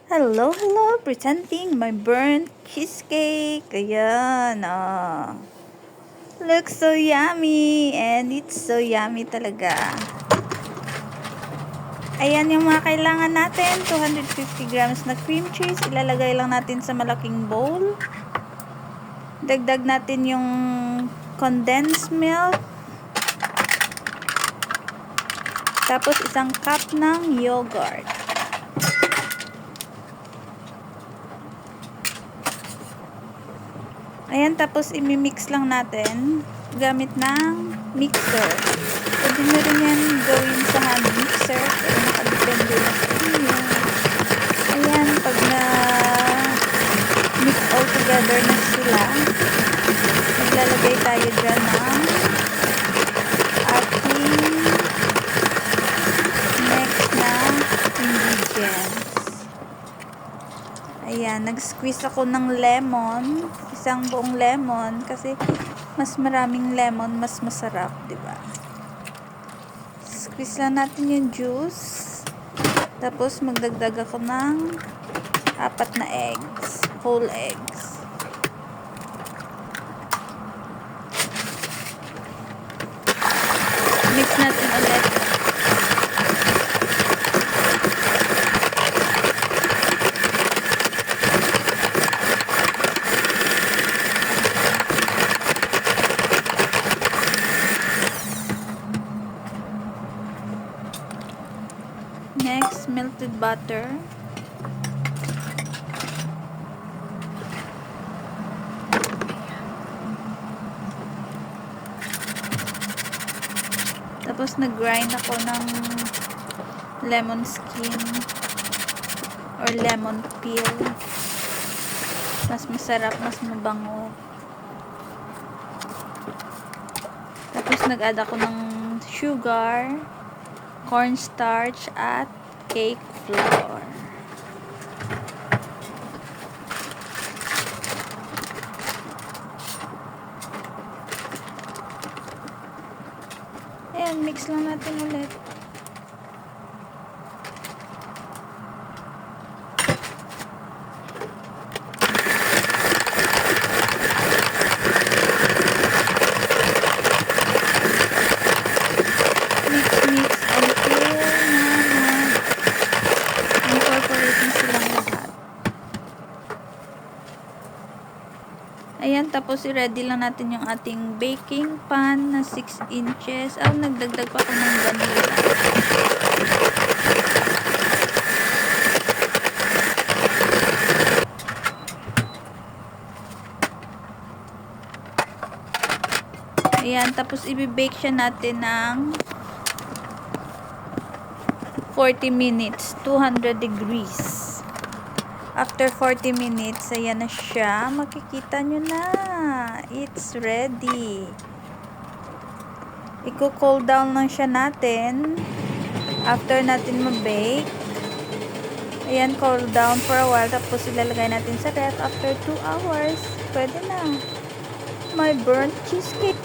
Hello, hello! Presenting my burnt cheesecake. Ayan, looks so yummy. And it's so yummy talaga. Ayan yung mga kailangan natin. 250 grams na cream cheese. Ilalagay lang natin sa malaking bowl. Dagdag natin yung condensed milk. Tapos isang cup ng yogurt. Ayan, tapos imimix lang natin gamit ng mixer. Pwede nyo rin yan gawin sa hand mixer, pero nakadepende na sa inyo. Ayan, pag na mix all together na sila, maglalagay tayo dyan ng ating next na ingredients. Ayan, nag-squeeze ako ng lemon, isang buong lemon, kasi mas maraming lemon, mas masarap, diba? Squeeze lang natin yung juice. Tapos magdagdag ako ng 4 na eggs, whole eggs. Mix natin ulit. Next, melted butter. Tapos nag-grind ako ng lemon skin or lemon peel. Mas masarap, mas mabango. Tapos nag-add ako ng sugar, cornstarch at cake flour. Ayan, mix lang natin ulit. Ayan, tapos i-ready lang natin yung ating baking pan na 6 inches. Nagdagdag pa ako ng vanilla. Ayan, tapos i-bake siya natin ng 40 minutes, 200 degrees. After 40 minutes, ayan na siya. Makikita nyo na. It's ready. Iko-cool down lang siya natin. After natin ma-bake. Ayan, cool down for a while. Tapos ilalagay natin sa ref. After 2 hours, pwede na. My burnt cheesecake.